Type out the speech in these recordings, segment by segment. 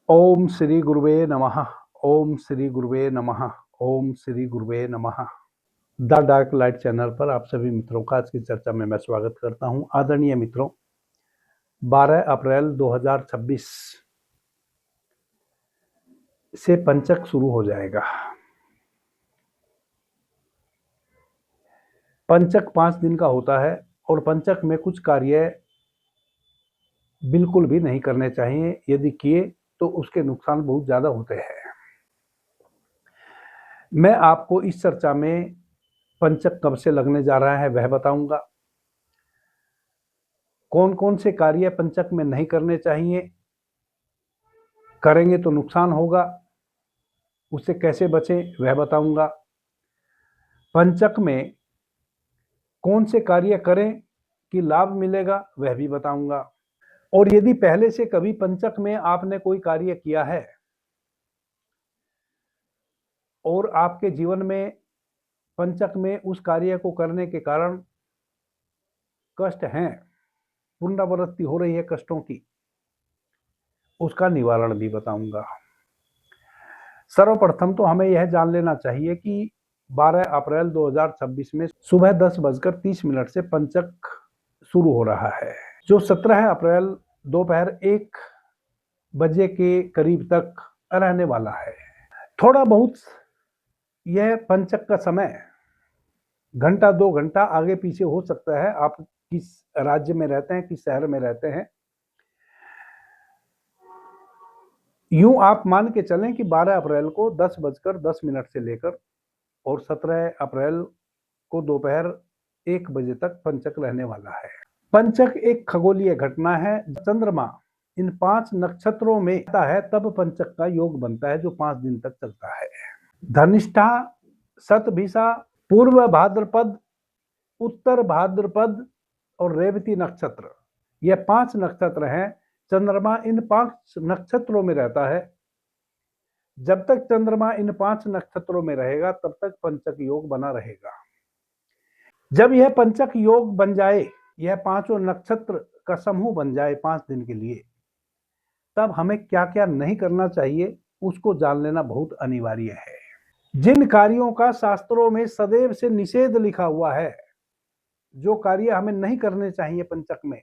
ओम श्री गुरुवे नमः। ओम श्री गुरुवे नमः। ओम श्री गुरुवे नमः। द डार्क लाइट चैनल पर आप सभी मित्रों का आज की चर्चा में मैं स्वागत करता हूं। आदरणीय मित्रों, 12 अप्रैल 2026 से पंचक शुरू हो जाएगा। पंचक 5 दिन का होता है और पंचक में कुछ कार्य बिल्कुल भी नहीं करने चाहिए। यदि किए तो उसके नुकसान बहुत ज्यादा होते हैं। मैं आपको इस चर्चा में पंचक कब से लगने जा रहा है वह बताऊंगा। कौन कौन से कार्य पंचक में नहीं करने चाहिए, करेंगे तो नुकसान होगा, उससे कैसे बचें वह बताऊंगा। पंचक में कौन से कार्य करें कि लाभ मिलेगा वह भी बताऊंगा। और यदि पहले से कभी पंचक में आपने कोई कार्य किया है और आपके जीवन में पंचक में उस कार्य को करने के कारण कष्ट हैं, पुनरावृत्ति हो रही है कष्टों की, उसका निवारण भी बताऊंगा। सर्वप्रथम तो हमें यह जान लेना चाहिए कि 12 अप्रैल 2026 में सुबह 10:30 से पंचक शुरू हो रहा है, जो 17 अप्रैल दोपहर 1 बजे के करीब तक रहने वाला है। थोड़ा बहुत यह पंचक का समय घंटा 2 घंटा आगे पीछे हो सकता है। आप किस राज्य में रहते हैं, किस शहर में रहते हैं। यूं आप मान के चलें कि 12 अप्रैल को 10:10 से लेकर और 17 अप्रैल को दोपहर 1 बजे तक पंचक रहने वाला है। पंचक एक खगोलीय घटना है। चंद्रमा इन 5 नक्षत्रों में आता है तब पंचक का योग बनता है, जो 5 दिन तक चलता है। धनिष्ठा, शतभिषा, पूर्व भाद्रपद, उत्तर भाद्रपद और रेवती नक्षत्र, यह 5 नक्षत्र हैं। चंद्रमा इन 5 नक्षत्रों में रहता है। जब तक चंद्रमा इन 5 नक्षत्रों में रहेगा तब तक पंचक योग बना रहेगा। जब यह पंचक योग बन जाए, यह 5 नक्षत्र का समूह बन जाए 5 दिन के लिए, तब हमें क्या क्या नहीं करना चाहिए उसको जान लेना बहुत अनिवार्य है। जिन कार्यों का शास्त्रों में सदैव से निषेध लिखा हुआ है, जो कार्य हमें नहीं करने चाहिए पंचक में,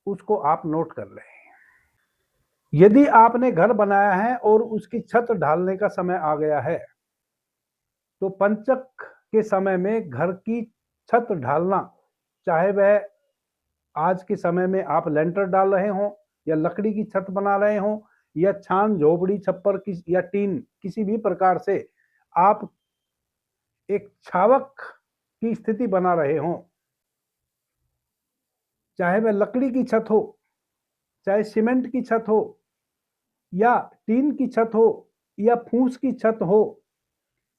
उसको आप नोट कर लें। यदि आपने घर बनाया है और उसकी छत ढालने का समय आ गया है, तो पंचक के समय में घर की छत ढालना, चाहे वह आज के समय में आप लेंटर डाल रहे हो या लकड़ी की छत बना रहे हो या छान झोपड़ी छप्पर की या टीन, किसी भी प्रकार से आप एक छावक की स्थिति बना रहे हो, चाहे वह लकड़ी की छत हो, चाहे सीमेंट की छत हो या टीन की छत हो या फूस की छत हो,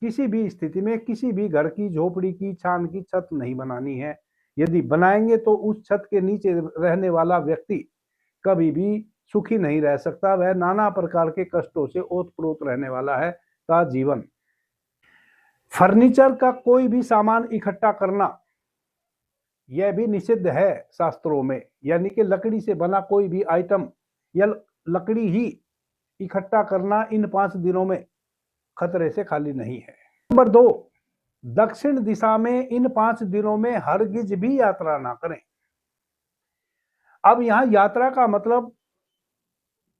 किसी भी स्थिति में किसी भी घर की झोपड़ी की छान की छत नहीं बनानी है। यदि बनाएंगे तो उस छत के नीचे रहने वाला व्यक्ति कभी भी सुखी नहीं रह सकता। वह नाना प्रकार के कष्टों से ओतप्रोत रहने वाला है का जीवन। फर्नीचर का कोई भी सामान इकट्ठा करना, यह भी निषिद्ध है शास्त्रों में। यानी कि लकड़ी से बना कोई भी आइटम या लकड़ी ही इकट्ठा करना इन 5 दिनों में खतरे से खाली नहीं है। नंबर 2, दक्षिण दिशा में इन 5 दिनों में हरगिज भी यात्रा ना करें। अब यहां यात्रा का मतलब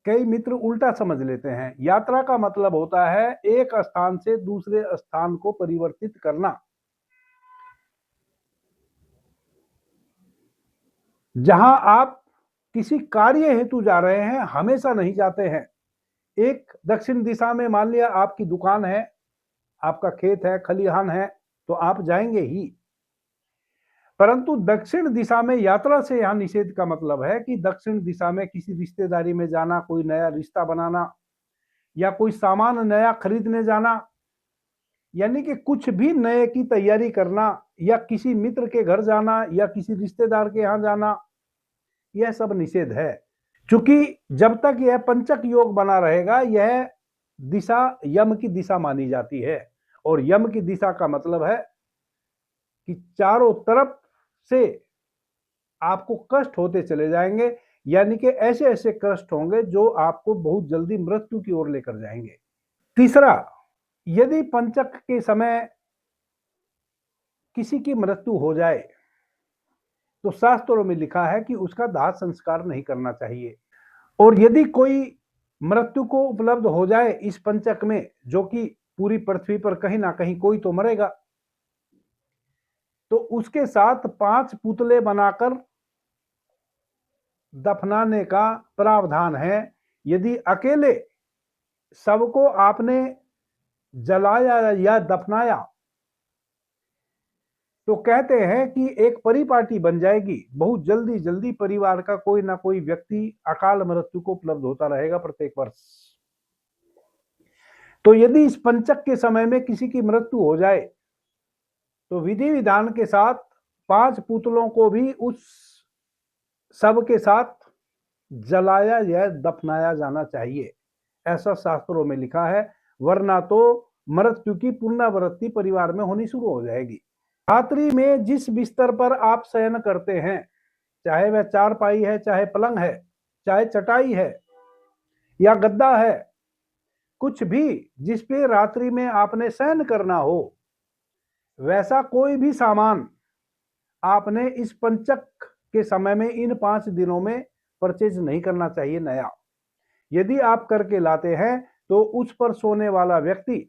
कई मित्र उल्टा समझ लेते हैं। यात्रा का मतलब होता है एक स्थान से दूसरे स्थान को परिवर्तित करना। जहां आप किसी कार्य हेतु जा रहे हैं, हमेशा नहीं जाते हैं। एक दक्षिण दिशा में मान लिया आपकी दुकान है, आपका खेत है, खलिहान है, तो आप जाएंगे ही। परंतु दक्षिण दिशा में यात्रा से यहां निषेध का मतलब है कि दक्षिण दिशा में किसी रिश्तेदारी में जाना, कोई नया रिश्ता बनाना या कोई सामान नया खरीदने जाना, यानी कि कुछ भी नए की तैयारी करना या किसी मित्र के घर जाना या किसी रिश्तेदार के यहां जाना, यह सब निषेध है। क्योंकि जब तक यह पंचक योग बना रहेगा, यह दिशा यम की दिशा मानी जाती है। और यम की दिशा का मतलब है कि चारों तरफ से आपको कष्ट होते चले जाएंगे। यानी कि ऐसे ऐसे कष्ट होंगे जो आपको बहुत जल्दी मृत्यु की ओर लेकर जाएंगे। तीसरा, यदि पंचक के समय किसी की मृत्यु हो जाए तो शास्त्रों में लिखा है कि उसका दाह संस्कार नहीं करना चाहिए। और यदि कोई मृत्यु को उपलब्ध हो जाए इस पंचक में, जो कि पूरी पृथ्वी पर कहीं ना कहीं कोई तो मरेगा, तो उसके साथ 5 पुतले बनाकर दफनाने का प्रावधान है। यदि अकेले सबको आपने जलाया या दफनाया तो कहते हैं कि एक परिपाटी बन जाएगी, बहुत जल्दी जल्दी परिवार का कोई ना कोई व्यक्ति अकाल मृत्यु को उपलब्ध होता रहेगा प्रत्येक वर्ष। तो यदि इस पंचक के समय में किसी की मृत्यु हो जाए तो विधि विधान के साथ 5 पुतलों को भी उस सब के साथ जलाया या दफनाया जाना चाहिए, ऐसा शास्त्रों में लिखा है। वरना तो मृत्यु की पुनरावृत्ति परिवार में होनी शुरू हो जाएगी। रात्रि में जिस बिस्तर पर आप शयन करते हैं, चाहे वह चारपाई है, चाहे पलंग है, चाहे चटाई है या गद्दा है, कुछ भी जिस पे रात्रि में आपने शयन करना हो, वैसा कोई भी सामान आपने इस पंचक के समय में इन 5 दिनों में परचेज नहीं करना चाहिए नया। यदि आप करके लाते हैं तो उस पर सोने वाला व्यक्ति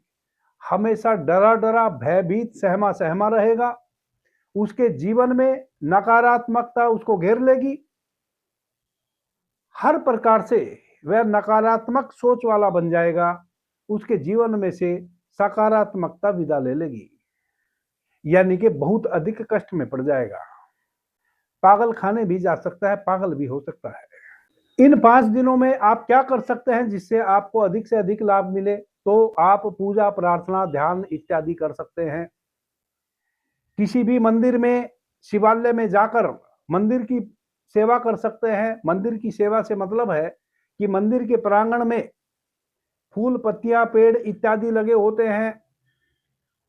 हमेशा डरा डरा, भयभीत, सहमा सहमा रहेगा। उसके जीवन में नकारात्मकता उसको घेर लेगी। हर प्रकार से वह नकारात्मक सोच वाला बन जाएगा। उसके जीवन में से सकारात्मकता विदा ले लेगी, यानी कि बहुत अधिक कष्ट में पड़ जाएगा। पागल खाने भी जा सकता है, पागल भी हो सकता है। इन 5 दिनों में आप क्या कर सकते हैं जिससे आपको अधिक से अधिक लाभ मिले? तो आप पूजा, प्रार्थना, ध्यान इत्यादि कर सकते हैं। किसी भी मंदिर में, शिवालय में जाकर मंदिर की सेवा कर सकते हैं। मंदिर की सेवा से मतलब है कि मंदिर के प्रांगण में फूल, पत्तियां, पेड़ इत्यादि लगे होते हैं,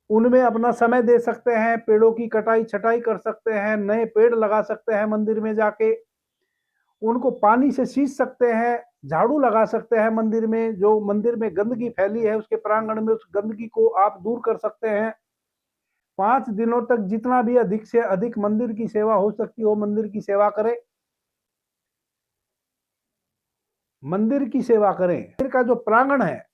उनमें अपना समय दे सकते हैं। पेड़ों की कटाई छटाई कर सकते हैं, नए पेड़ लगा सकते हैं मंदिर में जाके, उनको पानी से सींच सकते हैं, झाड़ू लगा सकते हैं मंदिर में। जो मंदिर में गंदगी फैली है उसके प्रांगण में उस गंदगी को आप दूर कर सकते हैं। 5 दिनों तक जितना भी अधिक से अधिक मंदिर की सेवा हो सकती हो मंदिर की सेवा करें। मंदिर की सेवा करें। मंदिर का जो प्रांगण है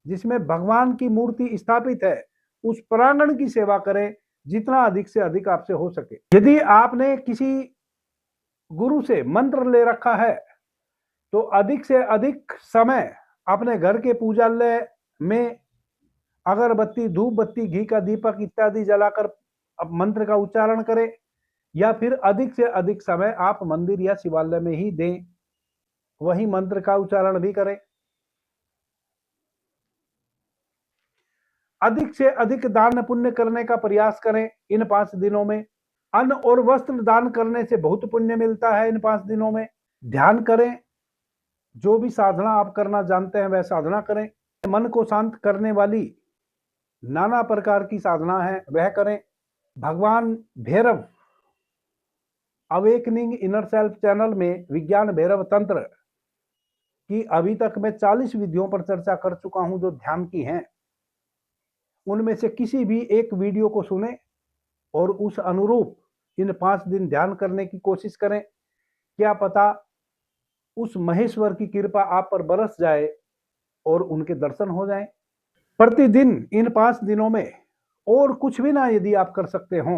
जिसमें भगवान की मूर्ति स्थापित है, उस प्रांगण की सेवा करें जितना अधिक से अधिक आपसे हो सके। यदि आपने किसी गुरु से मंत्र ले रखा है तो अधिक से अधिक समय अपने घर के पूजालय में अगरबत्ती, धूप बत्ती, घी का दीपक इत्यादि जलाकर अब मंत्र का उच्चारण करें, या फिर अधिक से अधिक समय आप मंदिर या शिवालय में ही दें, वही मंत्र का उच्चारण भी करें। अधिक से अधिक दान पुण्य करने का प्रयास करें इन 5 दिनों में। अन्न और वस्त्र दान करने से बहुत पुण्य मिलता है इन 5 दिनों में। ध्यान करें, जो भी साधना आप करना जानते हैं वह साधना करें। मन को शांत करने वाली नाना प्रकार की साधना है वह करें। भगवान Bhairav awakening inner self channel में विज्ञान भैरव तंत्र की अभी तक मैं 40 विधियों पर चर्चा कर चुका हूं जो ध्यान की हैं। उनमें से किसी भी एक वीडियो को सुने और उस अनुरूप इन 5 दिन ध्यान करने की कोशिश करें। क्या पता उस महेश्वर की कृपा आप पर बरस जाए और उनके दर्शन हो जाएं। प्रतिदिन इन 5 दिनों में और कुछ भी ना यदि आप कर सकते हो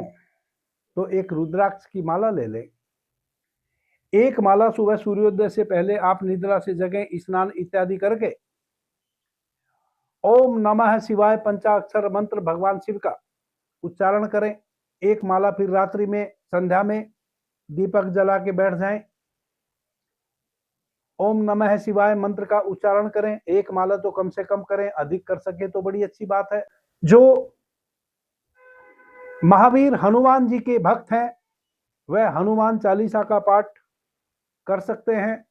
तो एक रुद्राक्ष की माला ले लें। एक माला सुबह सूर्योदय से पहले आप निद्रा से जगें, स्नान इत्यादि करके ओम नमः शिवाय पंचाक्षर मंत्र भगवान शिव का उच्चारण करें। एक माला फिर रात्रि में संध्या में दीपक जला के बैठ जाएं। ओम नमः शिवाय मंत्र का उच्चारण करें। एक माला तो कम से कम करें, अधिक कर सके तो बड़ी अच्छी बात है। जो महावीर हनुमान जी के भक्त हैं वह हनुमान चालीसा का पाठ कर सकते हैं।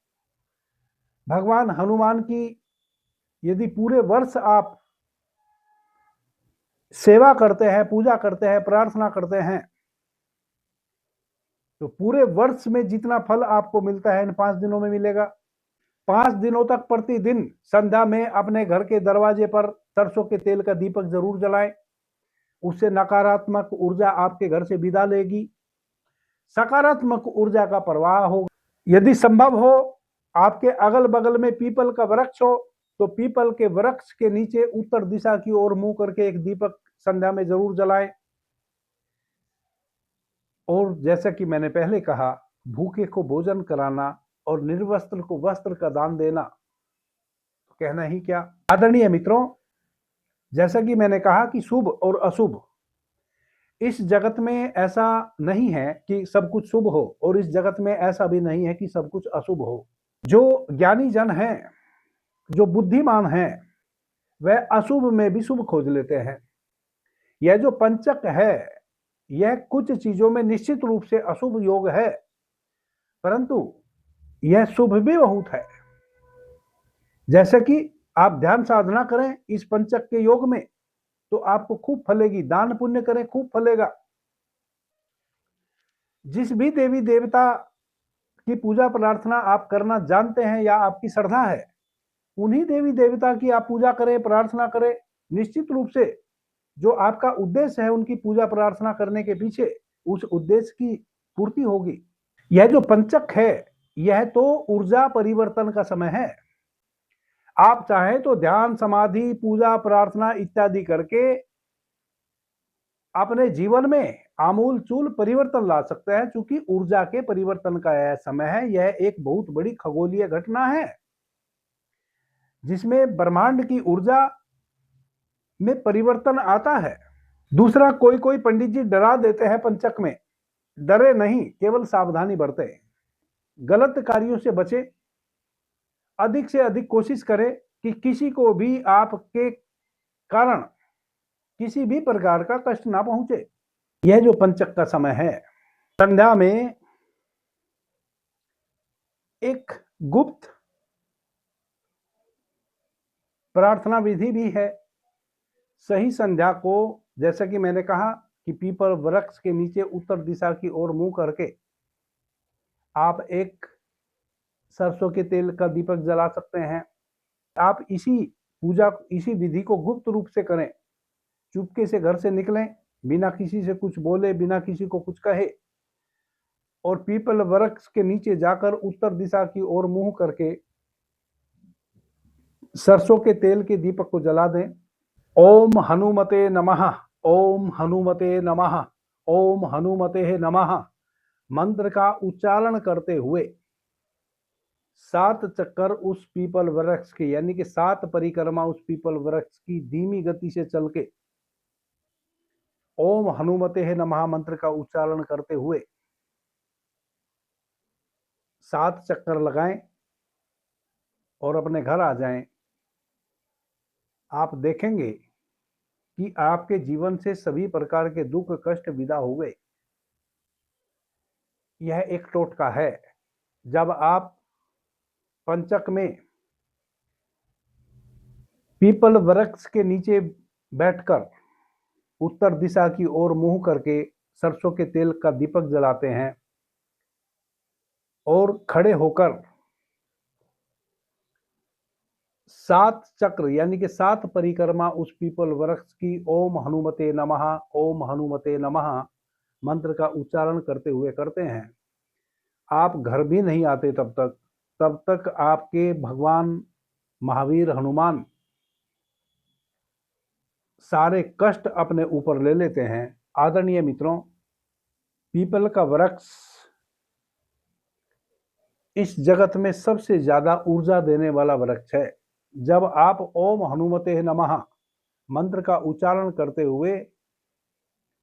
भगवान हनुमान की यदि पूरे वर्ष आप सेवा करते हैं, पूजा करते हैं, प्रार्थना करते हैं तो पूरे वर्ष में जितना फल आपको मिलता है इन 5 दिनों में मिलेगा। 5 दिनों तक प्रतिदिन संध्या में अपने घर के दरवाजे पर सरसों के तेल का दीपक जरूर जलाएं। उससे नकारात्मक ऊर्जा आपके घर से विदा लेगी, सकारात्मक ऊर्जा का प्रवाह होगा। यदि संभव हो आपके अगल बगल में पीपल का वृक्ष हो तो पीपल के वृक्ष के नीचे उत्तर दिशा की ओर मुंह करके एक दीपक संध्या में जरूर जलाएं। और जैसा कि मैंने पहले कहा, भूखे को भोजन कराना और निर्वस्त्र को वस्त्र का दान देना, तो कहना ही क्या। आदरणीय मित्रों, जैसा कि मैंने कहा कि शुभ और अशुभ, इस जगत में ऐसा नहीं है कि सब कुछ शुभ हो और इस जगत में ऐसा भी नहीं है कि सब कुछ अशुभ हो। जो ज्ञानी जन हैं, जो बुद्धिमान हैं, वह अशुभ में भी शुभ खोज लेते हैं। यह जो पंचक है, यह कुछ चीजों में निश्चित रूप से अशुभ योग है, परंतु यह शुभ भी बहुत है। जैसे कि आप ध्यान साधना करें इस पंचक के योग में तो आपको खूब फलेगी, दान पुण्य करें खूब फलेगा। जिस भी देवी देवता की पूजा प्रार्थना आप करना जानते हैं या आपकी श्रद्धा है, उन्हीं देवी देवता की आप पूजा करें, प्रार्थना करें। निश्चित रूप से जो आपका उद्देश्य है उनकी पूजा प्रार्थना करने के पीछे, उस उद्देश्य की पूर्ति होगी। यह जो पंचक है, यह तो ऊर्जा परिवर्तन का समय है। आप चाहें तो ध्यान, समाधि, पूजा प्रार्थना इत्यादि करके अपने जीवन में आमूल चूल परिवर्तन ला सकते हैं, क्योंकि ऊर्जा के परिवर्तन का यह समय है। यह एक बहुत बड़ी खगोलीय घटना है जिसमें ब्रह्मांड की ऊर्जा में परिवर्तन आता है। दूसरा, कोई कोई पंडित जी डरा देते हैं पंचक में। डरे नहीं, केवल सावधानी बरतें, गलत कार्यों से बचें, अधिक से अधिक कोशिश करें कि किसी को भी आपके कारण किसी भी प्रकार का कष्ट ना पहुंचे। यह जो पंचक का समय है, संध्या में एक गुप्त प्रार्थना विधि भी है। सही संध्या को, जैसा कि मैंने कहा कि पीपल वृक्ष के नीचे उत्तर दिशा की ओर मुंह करके आप एक सरसों के तेल का दीपक जला सकते हैं। आप इसी विधि को गुप्त रूप से करें। चुपके से घर से निकलें, बिना किसी से कुछ बोले, बिना किसी को कुछ कहे, और पीपल वृक्ष के नीचे जाकर उत्तर दिशा की ओर मुंह करके सरसों के तेल के दीपक को जला दें। ओम हनुमते नमः, ओम हनुमते नमः, ओम हनुमते नमः मंत्र का उच्चारण करते हुए 7 चक्कर उस पीपल वृक्ष की, यानी कि 7 परिक्रमा उस पीपल वृक्ष की धीमी गति से चल के ओम हनुमते नमः मंत्र का उच्चारण करते हुए 7 चक्कर लगाएं और अपने घर आ जाएं। आप देखेंगे कि आपके जीवन से सभी प्रकार के दुख कष्ट विदा हो गए। यह एक टोटका है। जब आप पंचक में पीपल वृक्ष के नीचे बैठकर उत्तर दिशा की ओर मुंह करके सरसों के तेल का दीपक जलाते हैं और खड़े होकर 7 चक्र यानी कि 7 परिक्रमा उस पीपल वृक्ष की ओम हनुमते नमः, ओम हनुमते नमः मंत्र का उच्चारण करते हुए करते हैं। आप घर भी नहीं आते तब तक आपके भगवान महावीर हनुमान सारे कष्ट अपने ऊपर ले लेते हैं। आदरणीय मित्रों, पीपल का वृक्ष इस जगत में सबसे ज्यादा ऊर्जा देने वाला वृक्ष है। जब आप ओम हनुमते नमः मंत्र का उच्चारण करते हुए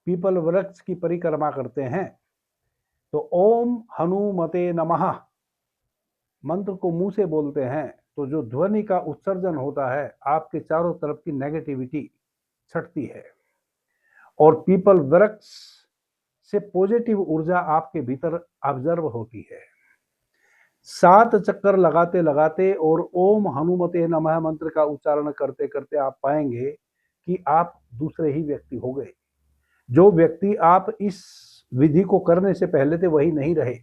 पीपल वृक्ष की परिक्रमा करते हैं तो ओम हनुमते नमः मंत्र को मुंह से बोलते हैं तो जो ध्वनि का उत्सर्जन होता है, आपके चारों तरफ की नेगेटिविटी छटती है और पीपल वृक्ष से पॉजिटिव ऊर्जा आपके भीतर ऑब्जर्व होती है। 7 चक्कर लगाते लगाते और ओम हनुमते नमः मंत्र का उच्चारण करते करते आप पाएंगे कि आप दूसरे ही व्यक्ति हो गए। जो व्यक्ति आप इस विधि को करने से पहले थे वही नहीं रहे,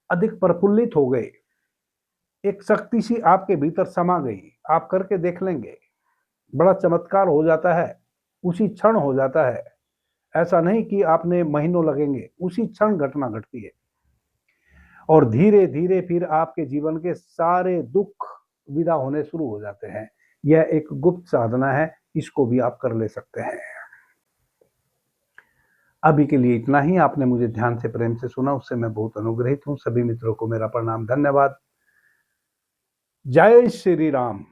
अधिक प्रफुल्लित हो गए। एक शक्ति सी आपके भीतर समा गई, आप करके देख लेंगे, बड़ा चमत्कार हो जाता है, उसी क्षण हो जाता है। ऐसा नहीं कि आपने महीनों लगेंगे, उसी क्षण घटना घटती है और धीरे धीरे फिर आपके जीवन के सारे दुख विदा होने शुरू हो जाते हैं। यह एक गुप्त साधना है, इसको भी आप कर ले सकते हैं। अभी के लिए इतना ही। आपने मुझे ध्यान से प्रेम से सुना, उससे मैं बहुत अनुग्रहित हूं। सभी मित्रों को मेरा प्रणाम, धन्यवाद। जय श्री राम।